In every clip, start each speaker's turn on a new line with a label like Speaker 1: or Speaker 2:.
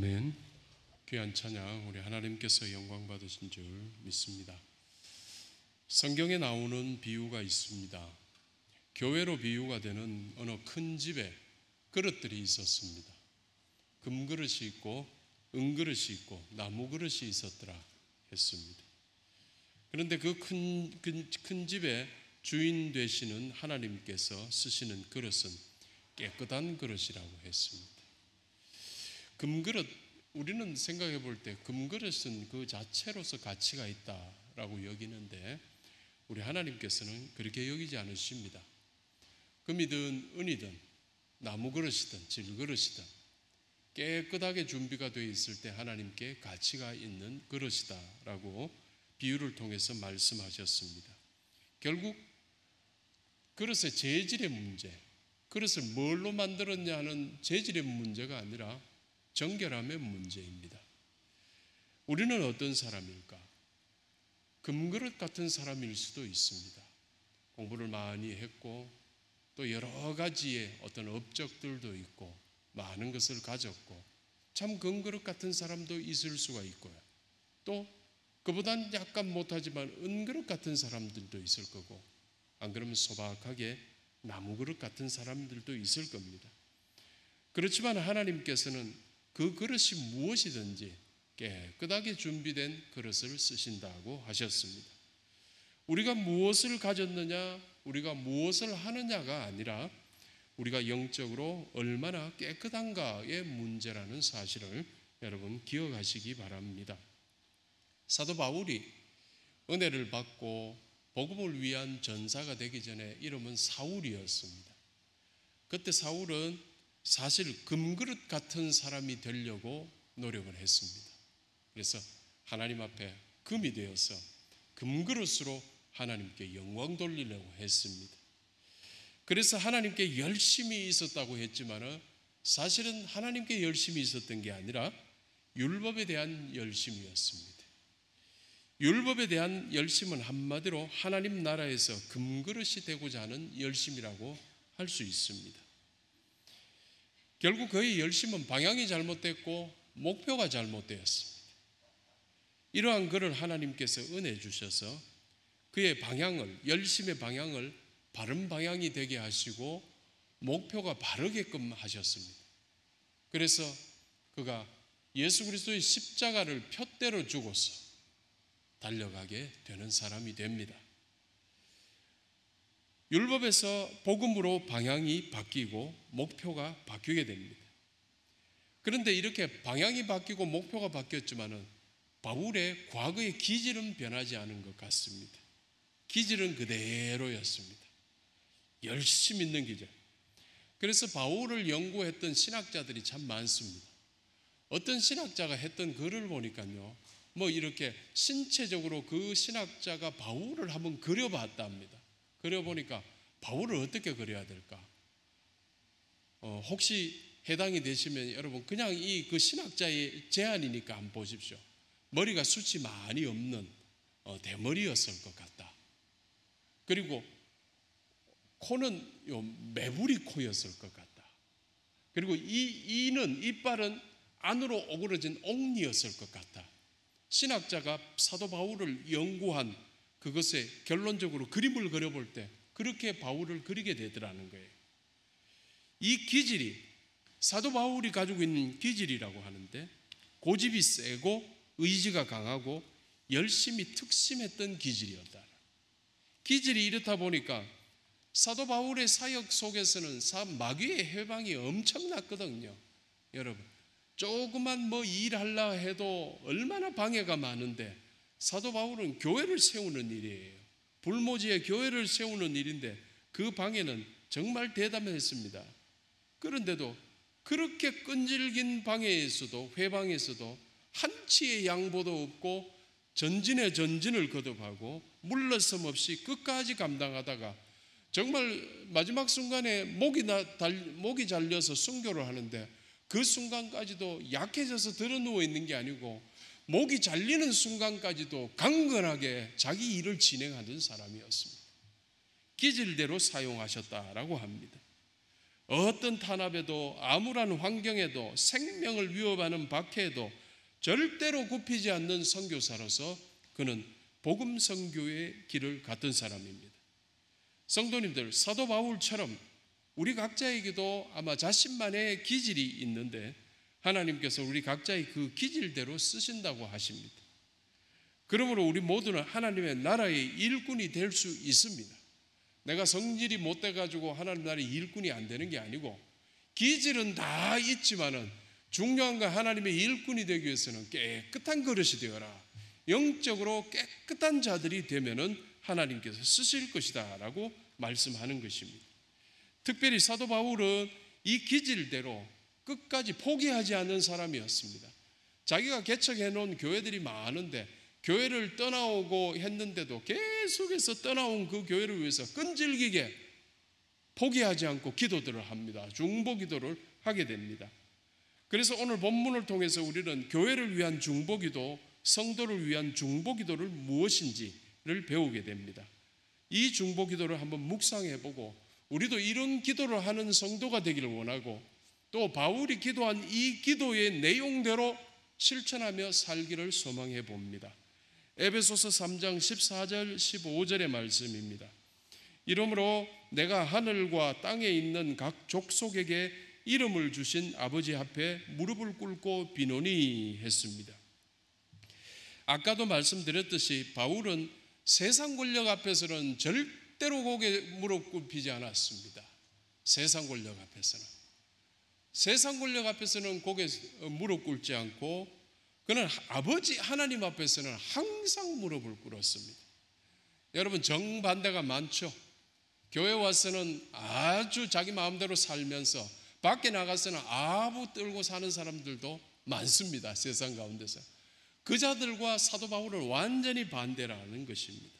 Speaker 1: 아멘. 귀한 찬양 우리 하나님께서 영광 받으신 줄 믿습니다. 성경에 나오는 비유가 있습니다. 교회로 비유가 되는 어느 큰 집에 그릇들이 있었습니다. 금그릇이 있고 은그릇이 있고 나무그릇이 있었더라 했습니다. 그런데 그 큰 집의 주인 되시는 하나님께서 쓰시는 그릇은 깨끗한 그릇이라고 했습니다. 금그릇, 우리는 생각해 볼 때 금그릇은 그 자체로서 가치가 있다라고 여기는데 우리 하나님께서는 그렇게 여기지 않으십니다. 금이든 은이든 나무그릇이든 질그릇이든 깨끗하게 준비가 되어 있을 때 하나님께 가치가 있는 그릇이다라고 비유를 통해서 말씀하셨습니다. 결국 그릇의 재질의 문제, 그릇을 뭘로 만들었냐 하는 재질의 문제가 아니라 정결함의 문제입니다. 우리는 어떤 사람일까? 금그릇 같은 사람일 수도 있습니다. 공부를 많이 했고 또 여러 가지의 어떤 업적들도 있고 많은 것을 가졌고 참 금그릇 같은 사람도 있을 수가 있고요. 또 그보다는 약간 못하지만 은그릇 같은 사람들도 있을 거고 안 그러면 소박하게 나무그릇 같은 사람들도 있을 겁니다. 그렇지만 하나님께서는 그 그릇이 무엇이든지 깨끗하게 준비된 그릇을 쓰신다고 하셨습니다. 우리가 무엇을 가졌느냐, 우리가 무엇을 하느냐가 아니라 우리가 영적으로 얼마나 깨끗한가의 문제라는 사실을 여러분 기억하시기 바랍니다. 사도 바울이 은혜를 받고 복음을 위한 전사가 되기 전에 이름은 사울이었습니다. 그때 사울은 사실 금그릇 같은 사람이 되려고 노력을 했습니다. 그래서 하나님 앞에 금이 되어서 금그릇으로 하나님께 영광 돌리려고 했습니다. 그래서 하나님께 열심히 있었다고 했지만 사실은 하나님께 열심히 있었던 게 아니라 율법에 대한 열심이었습니다. 율법에 대한 열심은 한마디로 하나님 나라에서 금그릇이 되고자 하는 열심이라고 할 수 있습니다. 결국 그의 열심은 방향이 잘못됐고 목표가 잘못되었습니다. 이러한 그를 하나님께서 은혜 주셔서 그의 방향을, 열심의 방향을 바른 방향이 되게 하시고 목표가 바르게끔 하셨습니다. 그래서 그가 예수 그리스도의 십자가를 푯대로 주고서 달려가게 되는 사람이 됩니다. 율법에서 복음으로 방향이 바뀌고 목표가 바뀌게 됩니다. 그런데 이렇게 방향이 바뀌고 목표가 바뀌었지만은 바울의 과거의 기질은 변하지 않은 것 같습니다. 기질은 그대로였습니다. 열심히 있는 기질. 그래서 바울을 연구했던 신학자들이 참 많습니다. 어떤 신학자가 했던 글을 보니까요, 뭐 이렇게 신체적으로 그 신학자가 바울을 한번 그려봤답니다. 그려보니까 바울을 어떻게 그려야 될까? 혹시 해당이 되시면 여러분 그냥 그 신학자의 제안이니까 한번 보십시오. 머리가 숱이 많이 없는 대머리였을 것 같다. 그리고 코는 매부리 코였을 것 같다. 그리고 이빨은 안으로 오그러진 옥니였을 것 같다. 신학자가 사도 바울을 연구한 그것에 결론적으로 그림을 그려볼 때 그렇게 바울을 그리게 되더라는 거예요. 이 기질이 사도 바울이 가지고 있는 기질이라고 하는데 고집이 세고 의지가 강하고 열심히 특심했던 기질이었다. 기질이 이렇다 보니까 사도 바울의 사역 속에서는 마귀의 해방이 엄청났거든요. 여러분 조그만 뭐 일하려 해도 얼마나 방해가 많은데 사도 바울은 교회를 세우는 일이에요. 불모지에 교회를 세우는 일인데 그 방해는 정말 대담했습니다. 그런데도 그렇게 끈질긴 방해에서도 회방에서도 한치의 양보도 없고 전진에 전진을 거듭하고 물러섬 없이 끝까지 감당하다가 정말 마지막 순간에 목이 잘려서 순교를 하는데 그 순간까지도 약해져서 드러누워 있는 게 아니고 목이 잘리는 순간까지도 강건하게 자기 일을 진행하던 사람이었습니다. 기질대로 사용하셨다라고 합니다. 어떤 탄압에도 암울한 환경에도 생명을 위협하는 박해에도 절대로 굽히지 않는 선교사로서 그는 복음 선교의 길을 갔던 사람입니다. 성도님들, 사도 바울처럼 우리 각자에게도 아마 자신만의 기질이 있는데 하나님께서 우리 각자의 그 기질대로 쓰신다고 하십니다. 그러므로 우리 모두는 하나님의 나라의 일꾼이 될 수 있습니다. 내가 성질이 못돼가지고 하나님 나라의 일꾼이 안 되는 게 아니고, 기질은 다 있지만은 중요한 건 하나님의 일꾼이 되기 위해서는 깨끗한 그릇이 되어라, 영적으로 깨끗한 자들이 되면은 하나님께서 쓰실 것이다 라고 말씀하는 것입니다. 특별히 사도 바울은 이 기질대로 끝까지 포기하지 않는 사람이었습니다. 자기가 개척해 놓은 교회들이 많은데 교회를 떠나오고 했는데도 계속해서 떠나온 그 교회를 위해서 끈질기게 포기하지 않고 기도들을 합니다. 중보 기도를 하게 됩니다. 그래서 오늘 본문을 통해서 우리는 교회를 위한 중보 기도, 성도를 위한 중보 기도를 무엇인지를 배우게 됩니다. 이 중보 기도를 한번 묵상해 보고 우리도 이런 기도를 하는 성도가 되기를 원하고, 또 바울이 기도한 이 기도의 내용대로 실천하며 살기를 소망해 봅니다. 에베소서 3장 14절 15절의 말씀입니다. 이러므로 내가 하늘과 땅에 있는 각 족속에게 이름을 주신 아버지 앞에 무릎을 꿇고 비노니 했습니다. 아까도 말씀드렸듯이 바울은 세상 권력 앞에서는 절대로 고개 무릎 꿇히지 않았습니다. 세상 권력 앞에서는 고개 무릎 꿇지 않고 그는 아버지 하나님 앞에서는 항상 무릎을 꿇었습니다. 여러분, 정반대가 많죠. 교회 와서는 아주 자기 마음대로 살면서 밖에 나가서는 아부 떨고 사는 사람들도 많습니다. 세상 가운데서. 그 자들과 사도 바울은 완전히 반대라는 것입니다.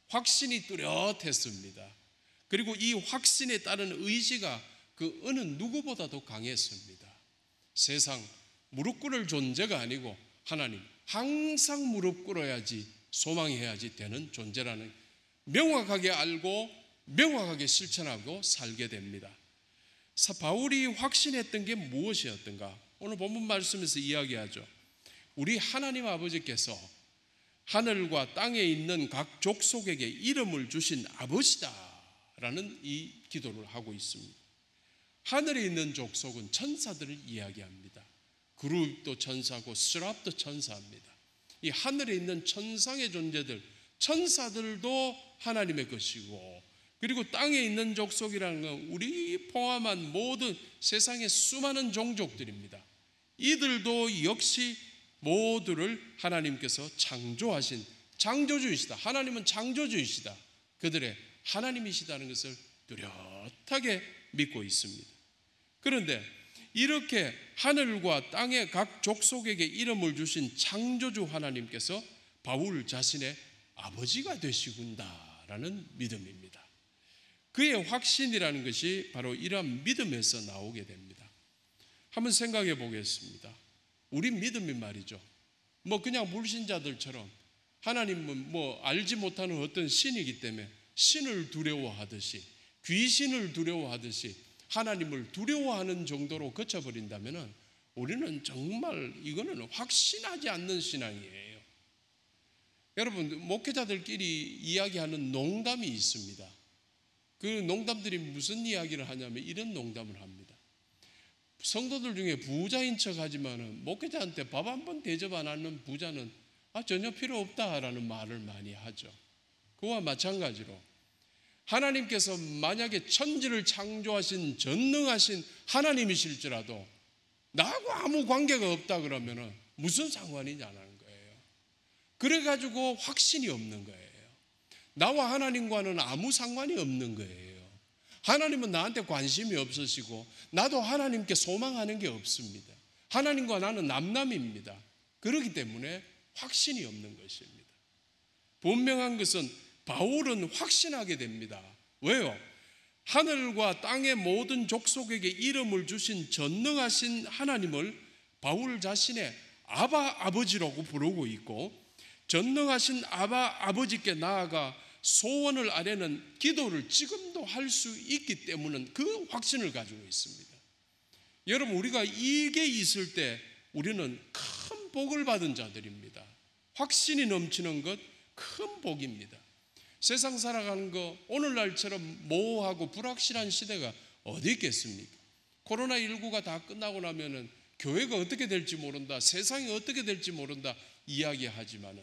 Speaker 1: 확신이 뚜렷했습니다. 그리고 이 확신에 따른 의지가 그 어느 누구보다도 강했습니다. 세상 무릎 꿇을 존재가 아니고 하나님 항상 무릎 꿇어야지, 소망해야지 되는 존재라는 명확하게 알고 명확하게 실천하고 살게 됩니다. 바울이 확신했던 게 무엇이었던가? 오늘 본문 말씀에서 이야기하죠. 우리 하나님 아버지께서 하늘과 땅에 있는 각 족속에게 이름을 주신 아버지다라는 이 기도를 하고 있습니다. 하늘에 있는 족속은 천사들을 이야기합니다. 그룹도 천사고 스랍도 천사입니다. 이 하늘에 있는 천상의 존재들, 천사들도 하나님의 것이고, 그리고 땅에 있는 족속이라는 건 우리 포함한 모든 세상의 수많은 종족들입니다. 이들도 역시 모두를 하나님께서 창조하신 창조주이시다. 하나님은 창조주이시다. 그들의 하나님이시다는 것을 뚜렷하게 믿고 있습니다. 그런데 이렇게 하늘과 땅의 각 족속에게 이름을 주신 창조주 하나님께서 바울 자신의 아버지가 되시군다라는 믿음입니다. 그의 확신이라는 것이 바로 이러한 믿음에서 나오게 됩니다. 한번 생각해 보겠습니다. 우리 믿음이 말이죠, 그냥 불신자들처럼 하나님은 알지 못하는 어떤 신이기 때문에 신을 두려워하듯이, 귀신을 두려워하듯이 하나님을 두려워하는 정도로 거쳐버린다면 우리는 정말 이거는 확신하지 않는 신앙이에요. 여러분, 목회자들끼리 이야기하는 농담이 있습니다. 그 농담들이 무슨 이야기를 하냐면 이런 농담을 합니다. 성도들 중에 부자인 척 하지만 목회자한테 밥 한 번 대접 안 하는 부자는 전혀 필요 없다라는 말을 많이 하죠. 그와 마찬가지로 하나님께서 만약에 천지를 창조하신 전능하신 하나님이실지라도 나하고 아무 관계가 없다 그러면 무슨 상관이냐는 거예요. 그래가지고 확신이 없는 거예요. 나와 하나님과는 아무 상관이 없는 거예요. 하나님은 나한테 관심이 없으시고 나도 하나님께 소망하는 게 없습니다. 하나님과 나는 남남입니다. 그렇기 때문에 확신이 없는 것입니다. 분명한 것은 바울은 확신하게 됩니다. 왜요? 하늘과 땅의 모든 족속에게 이름을 주신 전능하신 하나님을 바울 자신의 아바 아버지라고 부르고 있고, 전능하신 아바 아버지께 나아가 소원을 아뢰는 기도를 지금도 할 수 있기 때문에 그 확신을 가지고 있습니다. 여러분, 우리가 이게 있을 때 우리는 큰 복을 받은 자들입니다. 확신이 넘치는 것 큰 복입니다. 세상 살아가는 거 오늘날처럼 모호하고 불확실한 시대가 어디 있겠습니까? 코로나19가 다 끝나고 나면은 교회가 어떻게 될지 모른다, 세상이 어떻게 될지 모른다 이야기하지만은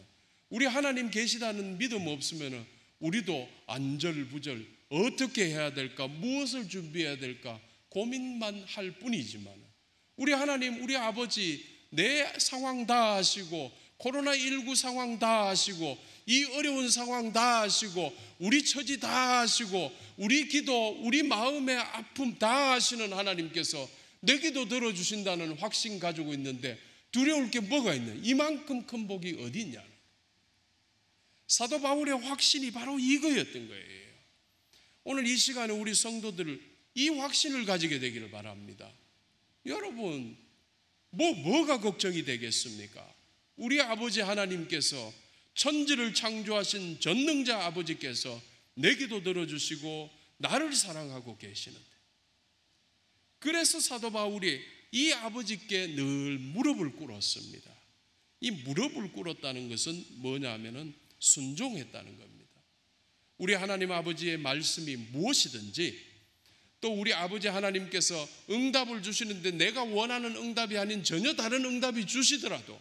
Speaker 1: 우리 하나님 계시다는 믿음 없으면은 우리도 안절부절 어떻게 해야 될까, 무엇을 준비해야 될까 고민만 할 뿐이지만 우리 하나님, 우리 아버지 내 상황 다 아시고 코로나19 상황 다 아시고 이 어려운 상황 다 아시고 우리 처지 다 아시고 우리 기도, 우리 마음의 아픔 다 아시는 하나님께서 내 기도 들어주신다는 확신 가지고 있는데 두려울 게 뭐가 있냐? 이만큼 큰 복이 어디 있냐? 사도 바울의 확신이 바로 이거였던 거예요. 오늘 이 시간에 우리 성도들을 이 확신을 가지게 되기를 바랍니다. 여러분, 뭐가 걱정이 되겠습니까? 우리 아버지 하나님께서 천지를 창조하신 전능자 아버지께서 내 기도 들어주시고 나를 사랑하고 계시는데, 그래서 사도 바울이 이 아버지께 늘 무릎을 꿇었습니다. 이 무릎을 꿇었다는 것은 뭐냐면은 순종했다는 겁니다. 우리 하나님 아버지의 말씀이 무엇이든지, 또 우리 아버지 하나님께서 응답을 주시는데 내가 원하는 응답이 아닌 전혀 다른 응답이 주시더라도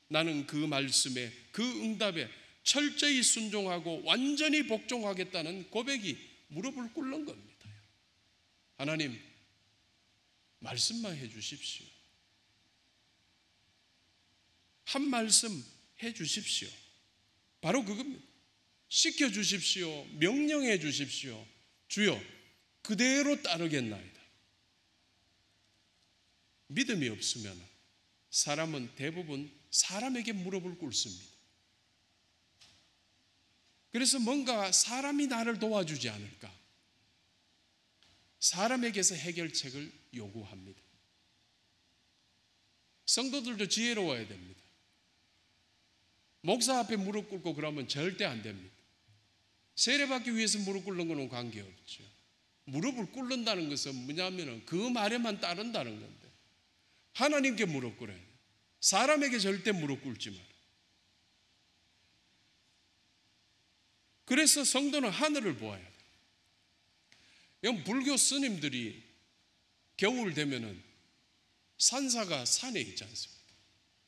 Speaker 1: 나는 그 말씀에, 그 응답에 철저히 순종하고 완전히 복종하겠다는 고백이 무릎을 꿇는 겁니다. 하나님, 말씀만 해 주십시오. 한 말씀 해 주십시오. 바로 그겁니다. 시켜 주십시오. 명령해 주십시오. 주여, 그대로 따르겠나이다. 믿음이 없으면 사람은 대부분 사람에게 무릎을 꿇습니다. 그래서 뭔가 사람이 나를 도와주지 않을까, 사람에게서 해결책을 요구합니다. 성도들도 지혜로워야 됩니다. 목사 앞에 무릎 꿇고 그러면 절대 안 됩니다. 세례받기 위해서 무릎 꿇는 것은 관계없죠. 무릎을 꿇는다는 것은 뭐냐면 그 말에만 따른다는 건데, 하나님께 무릎 꿇어야 돼요. 사람에게 절대 무릎 꿇지 마라. 그래서 성도는 하늘을 보아야 돼요. 이건 불교 스님들이 겨울 되면은 산사가 산에 있지 않습니까?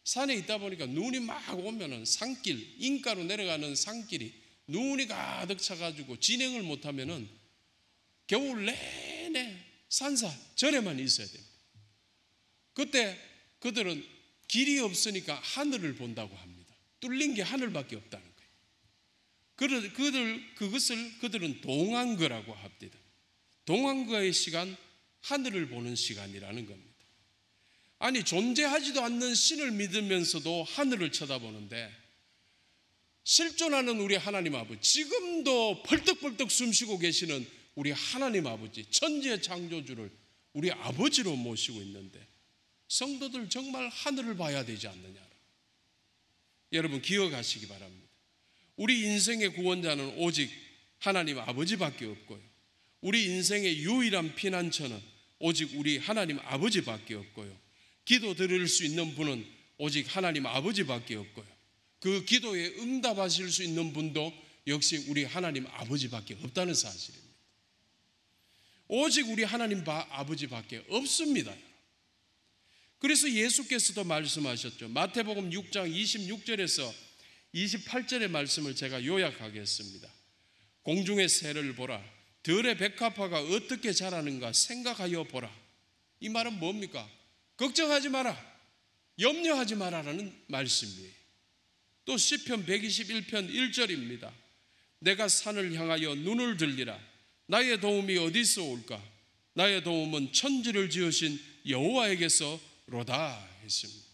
Speaker 1: 산에 있다 보니까 눈이 막 오면은 산길, 인가로 내려가는 산길이 눈이 가득 차가지고 진행을 못하면은 겨울 내내 산사 절에만 있어야 됩니다. 그때 그들은 길이 없으니까 하늘을 본다고 합니다. 뚫린 게 하늘밖에 없다는 거예요. 그것을 그들은 동안거라고 합니다. 동안거의 시간, 하늘을 보는 시간이라는 겁니다. 아니, 존재하지도 않는 신을 믿으면서도 하늘을 쳐다보는데, 실존하는 우리 하나님 아버지, 지금도 벌떡벌떡 숨쉬고 계시는 우리 하나님 아버지, 천지의 창조주를 우리 아버지로 모시고 있는데 성도들 정말 하늘을 봐야 되지 않느냐. 여러분, 기억하시기 바랍니다. 우리 인생의 구원자는 오직 하나님 아버지밖에 없고요, 우리 인생의 유일한 피난처는 오직 우리 하나님 아버지밖에 없고요, 기도 들을 수 있는 분은 오직 하나님 아버지밖에 없고요, 그 기도에 응답하실 수 있는 분도 역시 우리 하나님 아버지밖에 없다는 사실입니다. 오직 우리 하나님 아버지밖에 없습니다. 그래서 예수께서도 말씀하셨죠. 마태복음 6장 26절에서 28절의 말씀을 제가 요약하겠습니다. 공중의 새를 보라, 들의 백합화가 어떻게 자라는가 생각하여 보라. 이 말은 뭡니까? 걱정하지 마라, 염려하지 마라라는 말씀이에요. 또 시편 121편 1절입니다. 내가 산을 향하여 눈을 들리라. 나의 도움이 어디서 올까? 나의 도움은 천지를 지으신 여호와에게서 로다 했습니다.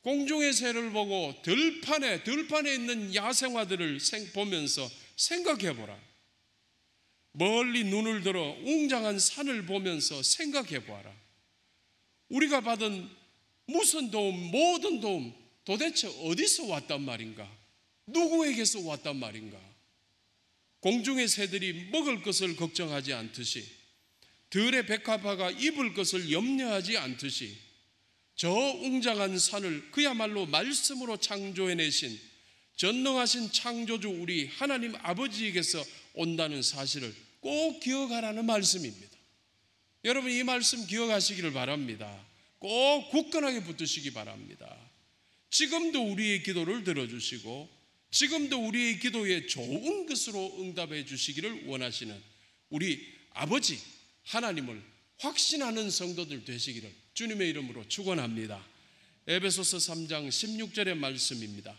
Speaker 1: 공중의 새를 보고 들판에 있는 야생화들을 보면서 생각해 보라. 멀리 눈을 들어 웅장한 산을 보면서 생각해 보아라. 우리가 받은 무슨 도움, 모든 도움 도대체 어디서 왔단 말인가? 누구에게서 왔단 말인가? 공중의 새들이 먹을 것을 걱정하지 않듯이, 들의 백합화가 입을 것을 염려하지 않듯이, 저 웅장한 산을 그야말로 말씀으로 창조해내신 전능하신 창조주 우리 하나님 아버지에게서 온다는 사실을 꼭 기억하라는 말씀입니다. 여러분, 이 말씀 기억하시기를 바랍니다. 꼭 굳건하게 붙드시기 바랍니다. 지금도 우리의 기도를 들어주시고 지금도 우리의 기도에 좋은 것으로 응답해 주시기를 원하시는 우리 아버지 하나님을 확신하는 성도들 되시기를 주님의 이름으로 축원합니다. 에베소서 3장 16절의 말씀입니다.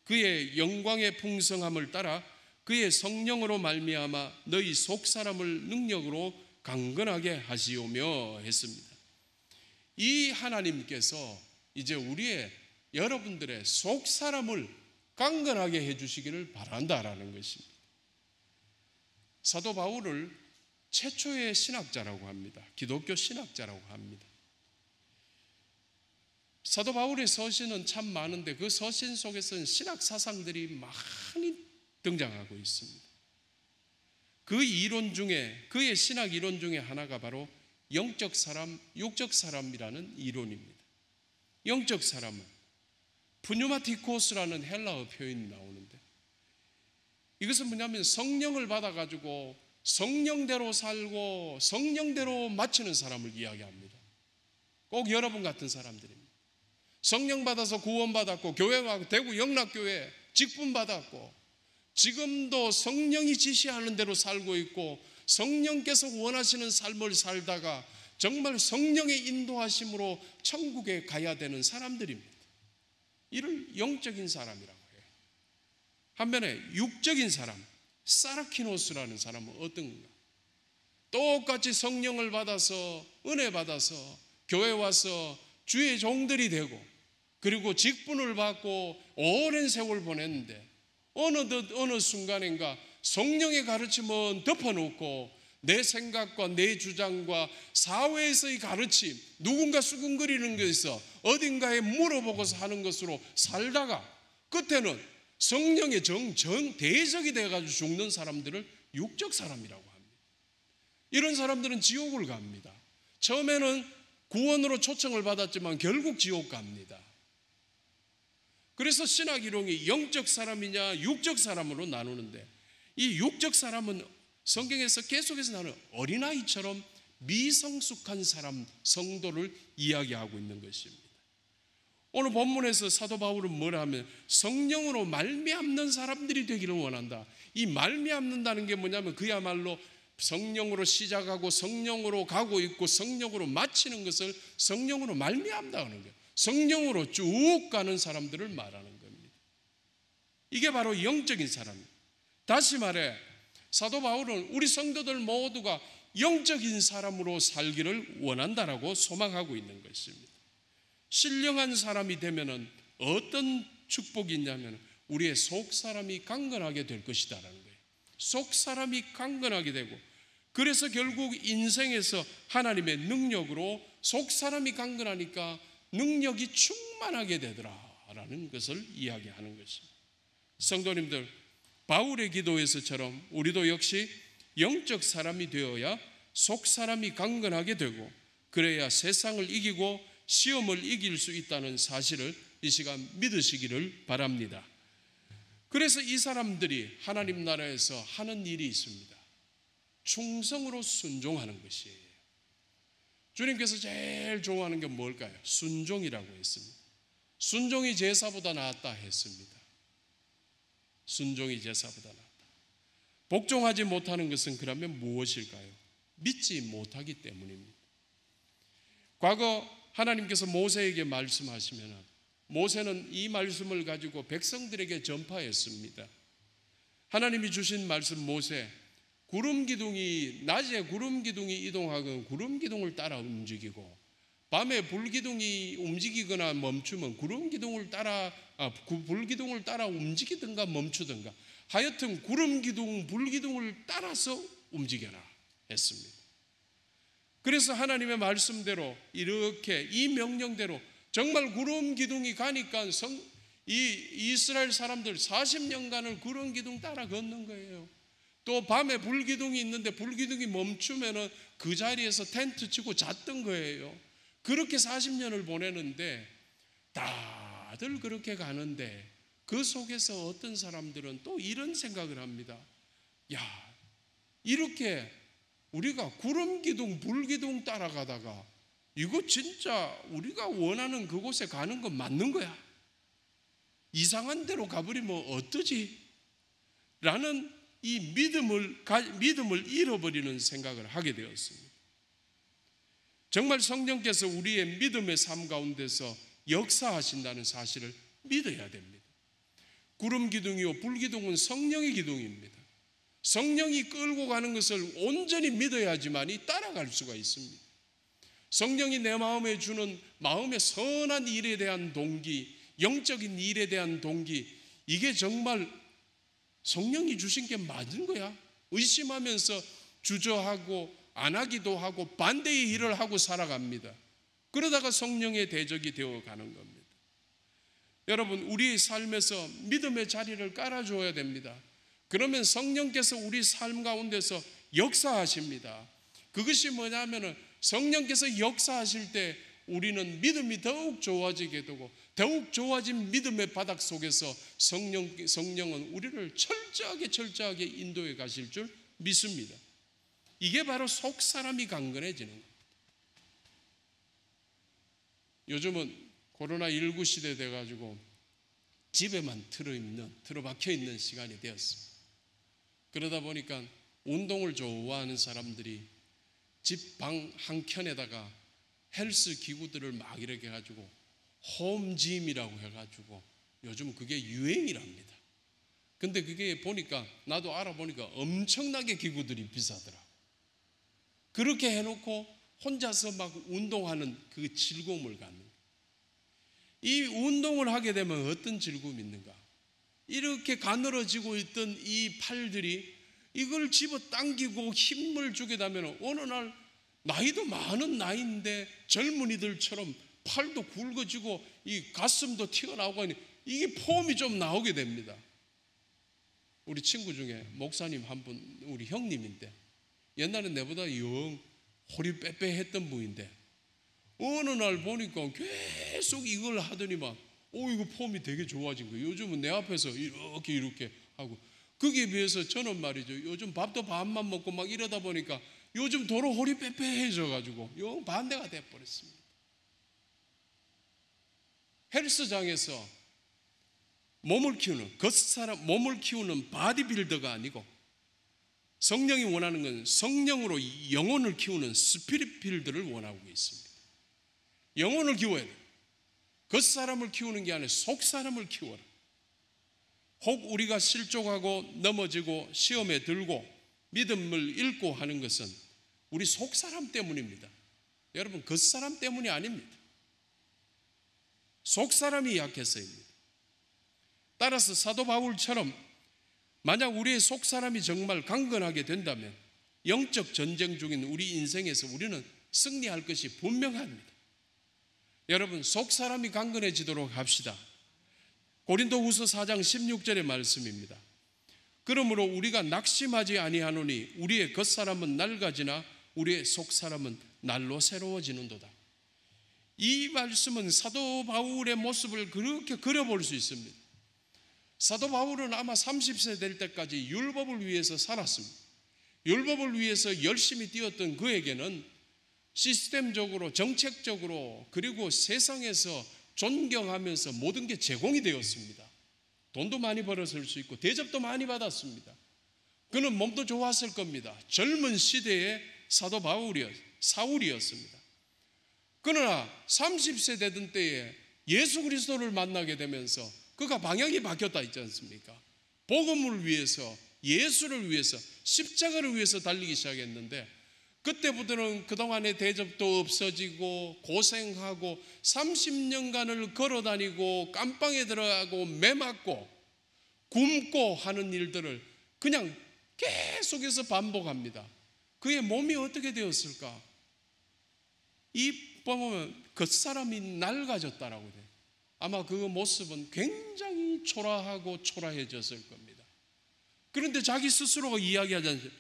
Speaker 1: 그의 영광의 풍성함을 따라 그의 성령으로 말미암아 너희 속사람을 능력으로 강건하게 하시오며 했습니다. 이 하나님께서 이제 여러분들의 속사람을 강건하게 해주시기를 바란다라는 것입니다. 사도 바울을 최초의 신학자라고 합니다. 기독교 신학자라고 합니다. 사도 바울의 서신은 참 많은데 그 서신 속에서는 신학 사상들이 많이 등장하고 있습니다. 그 이론 중에, 그의 신학 이론 중에 하나가 바로 영적 사람, 육적 사람이라는 이론입니다. 영적 사람은 푸뉴마티코스라는 헬라어 표현이 나오는데, 이것은 뭐냐면 성령을 받아가지고 성령대로 살고 성령대로 마치는 사람을 이야기합니다. 꼭 여러분 같은 사람들입니다. 성령 받아서 구원받았고 교회 와서 대구 영락교회 직분 받았고 지금도 성령이 지시하는 대로 살고 있고 성령께서 원하시는 삶을 살다가 정말 성령의 인도하심으로 천국에 가야 되는 사람들입니다. 이를 영적인 사람이라고 해요. 한편에 육적인 사람, 사르키노스라는 사람은 어떤가? 똑같이 성령을 받아서 은혜 받아서 교회 와서 주의 종들이 되고 그리고 직분을 받고 오랜 세월 보냈는데 어느 순간인가 성령의 가르침은 덮어놓고 내 생각과 내 주장과 사회에서의 가르침, 누군가 수근거리는 것에서 어딘가에 물어보고서 하는 것으로 살다가 끝에는 성령의 대적이 돼가지고 죽는 사람들을 육적 사람이라고 합니다. 이런 사람들은 지옥을 갑니다. 처음에는 구원으로 초청을 받았지만 결국 지옥 갑니다. 그래서 신학 이론이 영적 사람이냐 육적 사람으로 나누는데, 이 육적 사람은 성경에서 계속해서 나는 어린아이처럼 미성숙한 사람, 성도를 이야기하고 있는 것입니다. 오늘 본문에서 사도 바울은 뭐라 하면 성령으로 말미암는 사람들이 되기를 원한다. 이 말미암는다는 게 뭐냐면 그야말로 성령으로 시작하고 성령으로 가고 있고 성령으로 마치는 것을 성령으로 말미암다는 거예요. 성령으로 쭉 가는 사람들을 말하는 겁니다. 이게 바로 영적인 사람입니다. 다시 말해 사도 바울은 우리 성도들 모두가 영적인 사람으로 살기를 원한다라고 소망하고 있는 것입니다. 신령한 사람이 되면은 어떤 축복이 있냐면 우리의 속 사람이 강건하게 될 것이다라는 거예요. 속 사람이 강건하게 되고, 그래서 결국 인생에서 하나님의 능력으로 속 사람이 강건하니까 능력이 충만하게 되더라라는 것을 이야기하는 것입니다. 성도님들, 바울의 기도에서처럼 우리도 역시 영적 사람이 되어야 속 사람이 강건하게 되고, 그래야 세상을 이기고 시험을 이길 수 있다는 사실을 이 시간 믿으시기를 바랍니다. 그래서 이 사람들이 하나님 나라에서 하는 일이 있습니다. 충성으로 순종하는 것이에요. 주님께서 제일 좋아하는 게 뭘까요? 순종이라고 했습니다. 순종이 제사보다 낫다 했습니다. 순종이 제사보다 낫다. 복종하지 못하는 것은 그러면 무엇일까요? 믿지 못하기 때문입니다. 과거 하나님께서 모세에게 말씀하시면 모세는 이 말씀을 가지고 백성들에게 전파했습니다. 하나님이 주신 말씀, 모세, 낮에 구름 기둥이 이동하건 구름 기둥을 따라 움직이고, 밤에 불 기둥이 움직이거나 멈추면 불 기둥을 따라 움직이든가 멈추든가 하여튼 구름 기둥, 불 기둥을 따라서 움직여라 했습니다. 그래서 하나님의 말씀대로 이렇게 이 명령대로 정말 구름 기둥이 가니까 이 이스라엘 사람들 40년간을 구름 기둥 따라 걷는 거예요. 또 밤에 불기둥이 있는데 불기둥이 멈추면은 그 자리에서 텐트 치고 잤던 거예요. 그렇게 40년을 보내는데 다들 그렇게 가는데 그 속에서 어떤 사람들은 또 이런 생각을 합니다. 야, 이렇게 우리가 구름기둥, 불기둥 따라가다가 이거 진짜 우리가 원하는 그곳에 가는 건 맞는 거야? 이상한 데로 가버리면 어떠지? 라는 이 믿음을 잃어버리는 생각을 하게 되었습니다. 정말 성령께서 우리의 믿음의 삶 가운데서 역사하신다는 사실을 믿어야 됩니다. 구름 기둥이요 불기둥은 성령의 기둥입니다. 성령이 끌고 가는 것을 온전히 믿어야지만이 따라갈 수가 있습니다. 성령이 내 마음에 주는 마음의 선한 일에 대한 동기, 영적인 일에 대한 동기, 이게 정말 성령이 주신 게 맞은 거야? 의심하면서 주저하고 안 하기도 하고 반대의 일을 하고 살아갑니다. 그러다가 성령의 대적이 되어가는 겁니다. 여러분, 우리의 삶에서 믿음의 자리를 깔아줘야 됩니다. 그러면 성령께서 우리 삶 가운데서 역사하십니다. 그것이 뭐냐면은 성령께서 역사하실 때 우리는 믿음이 더욱 좋아지게 되고 더욱 좋아진 믿음의 바닥 속에서 성령은 우리를 철저하게 인도해 가실 줄 믿습니다. 이게 바로 속 사람이 강건해지는 겁니다. 요즘은 코로나19 시대 돼가지고 집에만 틀어박혀 있는 시간이 되었습니다. 그러다 보니까 운동을 좋아하는 사람들이 집 방 한켠에다가 헬스 기구들을 막 이렇게 해가지고 홈짐이라고 해가지고 요즘 그게 유행이랍니다. 근데 그게 보니까 나도 알아보니까 엄청나게 기구들이 비싸더라. 그렇게 해놓고 혼자서 막 운동하는 그 즐거움을 갖는 거예요. 이 운동을 하게 되면 어떤 즐거움이 있는가? 이렇게 가늘어지고 있던 이 팔들이 이걸 집어 당기고 힘을 주게 되면 어느 날 나이도 많은 나이인데 젊은이들처럼 팔도 굵어지고 이 가슴도 튀어나오고 하니 이게 폼이 좀 나오게 됩니다. 우리 친구 중에 목사님 한 분, 우리 형님인데 옛날에 내보다 영 허리 빼빼했던 분인데 어느 날 보니까 계속 이걸 하더니만 이거 폼이 되게 좋아진 거예요. 요즘은 내 앞에서 이렇게 하고, 거기에 비해서 저는 말이죠, 요즘 밥도 밥만 먹고 막 이러다 보니까 요즘 도로 허리 빼빼해져 가지고 영 반대가 돼버렸습니다. 헬스장에서 몸을 키우는 바디빌더가 아니고 성령이 원하는 건 성령으로 영혼을 키우는 스피릿 빌드를 원하고 있습니다. 영혼을 키워야 돼요. 겉사람을 키우는 게 아니라 속사람을 키워라. 혹 우리가 실족하고 넘어지고 시험에 들고 믿음을 잃고 하는 것은 우리 속사람 때문입니다. 여러분, 겉사람 때문이 아닙니다. 속사람이 약해서입니다. 따라서 사도 바울처럼 만약 우리의 속사람이 정말 강건하게 된다면 영적 전쟁 중인 우리 인생에서 우리는 승리할 것이 분명합니다. 여러분, 속사람이 강건해지도록 합시다. 고린도후서 4장 16절의 말씀입니다. 그러므로 우리가 낙심하지 아니하노니 우리의 겉사람은 낡아지나 우리의 속사람은 날로 새로워지는도다. 이 말씀은 사도 바울의 모습을 그렇게 그려볼 수 있습니다. 사도 바울은 아마 30세 될 때까지 율법을 위해서 살았습니다. 율법을 위해서 열심히 뛰었던 그에게는 시스템적으로, 정책적으로, 그리고 세상에서 존경하면서 모든 게 제공이 되었습니다. 돈도 많이 벌었을 수 있고 대접도 많이 받았습니다. 그는 몸도 좋았을 겁니다. 젊은 시대의 사도 사울이었습니다. 그러나 30세 되던 때에 예수 그리스도를 만나게 되면서 그가 방향이 바뀌었다 했지 않습니까? 복음을 위해서, 예수를 위해서, 십자가를 위해서 달리기 시작했는데 그때부터는 그동안의 대접도 없어지고 고생하고 30년간을 걸어다니고 깜빵에 들어가고 매 맞고 굶고 하는 일들을 그냥 계속해서 반복합니다. 그의 몸이 어떻게 되었을까? 이 보면 겉사람이 낡아졌다라고 돼요. 아마 그 모습은 굉장히 초라하고 초라해졌을 겁니다. 그런데 자기 스스로가 이야기하지 않습니까?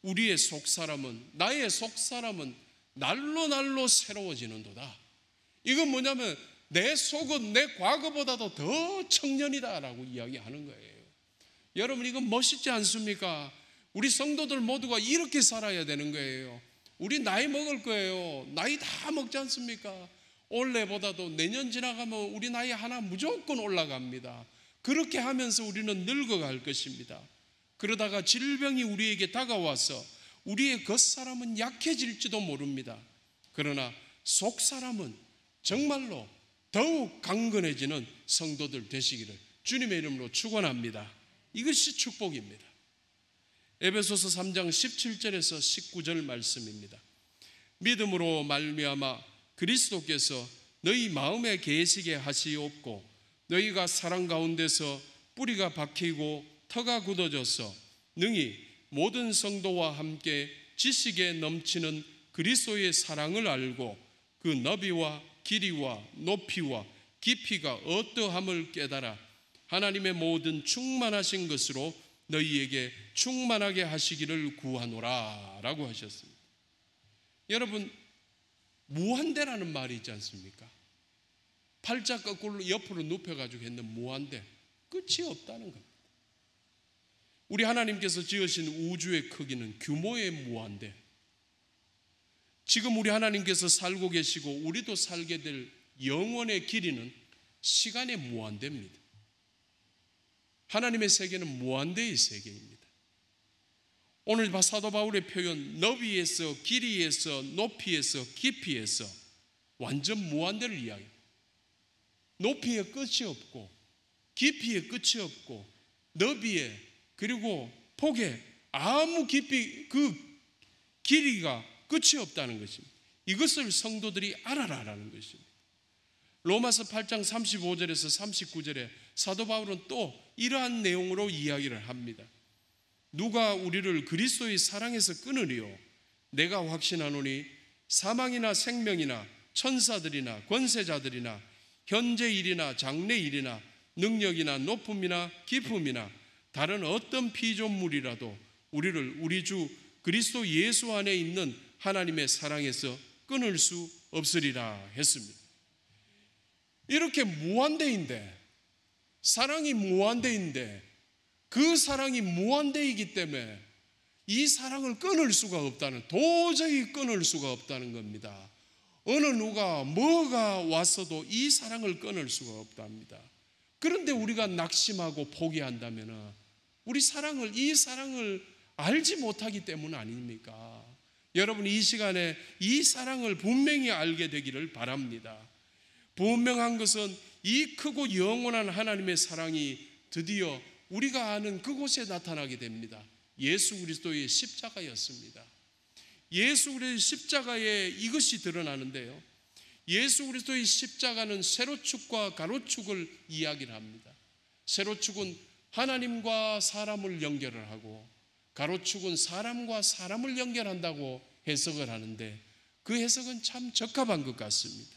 Speaker 1: 우리의 속사람은, 나의 속사람은 날로 날로 새로워지는도다. 이건 뭐냐면 내 속은 내 과거보다도 더 청년이다라고 이야기하는 거예요. 여러분, 이건 멋있지 않습니까? 우리 성도들 모두가 이렇게 살아야 되는 거예요. 우리 나이 먹을 거예요. 나이 다 먹지 않습니까? 올해보다도 내년 지나가면 우리 나이 하나 무조건 올라갑니다. 그렇게 하면서 우리는 늙어갈 것입니다. 그러다가 질병이 우리에게 다가와서 우리의 겉사람은 약해질지도 모릅니다. 그러나 속사람은 정말로 더욱 강건해지는 성도들 되시기를 주님의 이름으로 축원합니다. 이것이 축복입니다. 에베소서 3장 17절에서 19절 말씀입니다. 믿음으로 말미암아 그리스도께서 너희 마음에 계시게 하시옵고 너희가 사랑 가운데서 뿌리가 박히고 터가 굳어져서 능히 모든 성도와 함께 지식에 넘치는 그리스도의 사랑을 알고 그 너비와 길이와 높이와 깊이가 어떠함을 깨달아 하나님의 모든 충만하신 것으로 너희에게 충만하게 하시기를 구하노라 라고 하셨습니다. 여러분, 무한대라는 말이 있지 않습니까? 팔자 거꾸로 옆으로 눕혀가지고 했는 무한대, 끝이 없다는 겁니다. 우리 하나님께서 지으신 우주의 크기는 규모의 무한대, 지금 우리 하나님께서 살고 계시고 우리도 살게 될 영원의 길이는 시간의 무한대입니다. 하나님의 세계는 무한대의 세계입니다. 오늘 사도 바울의 표현, 너비에서 길이에서 높이에서 깊이에서 완전 무한대를 이야기합니다. 높이에 끝이 없고 깊이에 끝이 없고 너비에 그리고 폭에 아무 깊이 그 길이가 끝이 없다는 것입니다. 이것을 성도들이 알아라라는 것입니다. 로마서 8장 35절에서 39절에 사도 바울은 또 이러한 내용으로 이야기를 합니다. 누가 우리를 그리스도의 사랑에서 끊으리요? 내가 확신하노니 사망이나 생명이나 천사들이나 권세자들이나 현재 일이나 장래 일이나 능력이나 높음이나 깊음이나 다른 어떤 피조물이라도 우리를 우리 주 그리스도 예수 안에 있는 하나님의 사랑에서 끊을 수 없으리라 했습니다. 이렇게 무한대인데, 사랑이 무한대인데 그 사랑이 무한대이기 때문에 이 사랑을 끊을 수가 없다는, 도저히 끊을 수가 없다는 겁니다. 어느 누가 뭐가 왔어도 이 사랑을 끊을 수가 없답니다. 그런데 우리가 낙심하고 포기한다면 우리 이 사랑을 알지 못하기 때문 아닙니까? 여러분, 이 시간에 이 사랑을 분명히 알게 되기를 바랍니다. 분명한 것은 이 크고 영원한 하나님의 사랑이 드디어 우리가 아는 그곳에 나타나게 됩니다. 예수 그리스도의 십자가였습니다. 예수 그리스도의 십자가에 이것이 드러나는데요, 예수 그리스도의 십자가는 세로축과 가로축을 이야기를 합니다. 세로축은 하나님과 사람을 연결을 하고 가로축은 사람과 사람을 연결한다고 해석을 하는데 그 해석은 참 적합한 것 같습니다.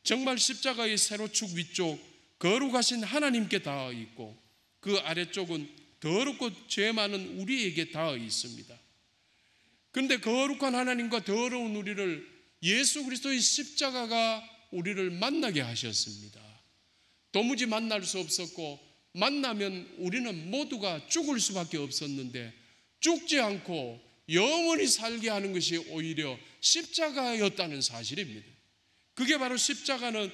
Speaker 1: 정말 십자가의 세로축 위쪽 거룩하신 하나님께 닿아 있고 그 아래쪽은 더럽고 죄 많은 우리에게 닿아 있습니다. 그런데 거룩한 하나님과 더러운 우리를 예수 그리스도의 십자가가 우리를 만나게 하셨습니다. 도무지 만날 수 없었고 만나면 우리는 모두가 죽을 수밖에 없었는데 죽지 않고 영원히 살게 하는 것이 오히려 십자가였다는 사실입니다. 그게 바로 십자가는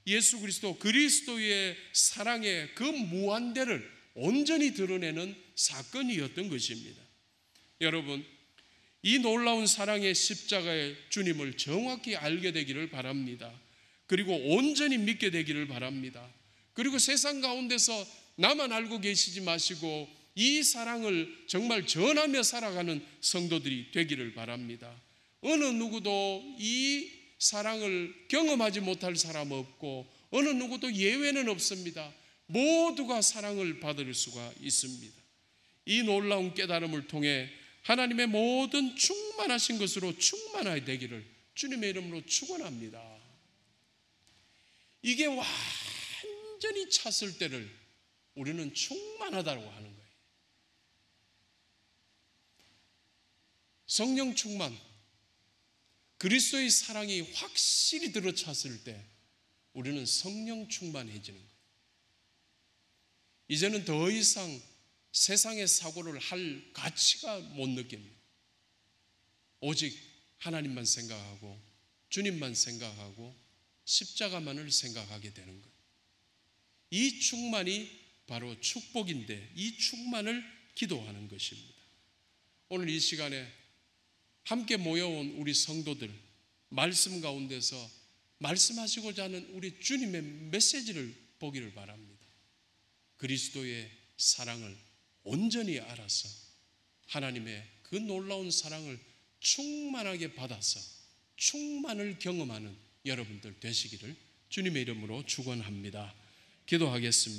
Speaker 1: 예수 그리스도 그리스도의 사랑의 그 무한대를 온전히 드러내는 사건이었던 것입니다. 여러분, 이 놀라운 사랑의 십자가의 주님을 정확히 알게 되기를 바랍니다. 그리고 온전히 믿게 되기를 바랍니다. 그리고 세상 가운데서 나만 알고 계시지 마시고 이 사랑을 정말 전하며 살아가는 성도들이 되기를 바랍니다. 어느 누구도 이 사랑을 경험하지 못할 사람 없고 어느 누구도 예외는 없습니다. 모두가 사랑을 받을 수가 있습니다. 이 놀라운 깨달음을 통해 하나님의 모든 충만하신 것으로 충만하게 되기를 주님의 이름으로 축원합니다. 이게 완전히 찼을 때를 우리는 충만하다고 하는 거예요. 성령 충만, 그리스도의 사랑이 확실히 들어찼을 때 우리는 성령 충만해지는 거예요. 이제는 더 이상 세상의 사고를 할 가치가 못 느낍니다. 오직 하나님만 생각하고 주님만 생각하고 십자가만을 생각하게 되는 거예요. 이 충만이 바로 축복인데 이 충만을 기도하는 것입니다. 오늘 이 시간에 함께 모여온 우리 성도들, 말씀 가운데서 말씀하시고자 하는 우리 주님의 메시지를 보기를 바랍니다. 그리스도의 사랑을 온전히 알아서 하나님의 그 놀라운 사랑을 충만하게 받아서 충만을 경험하는 여러분들 되시기를 주님의 이름으로 축원합니다. 기도하겠습니다.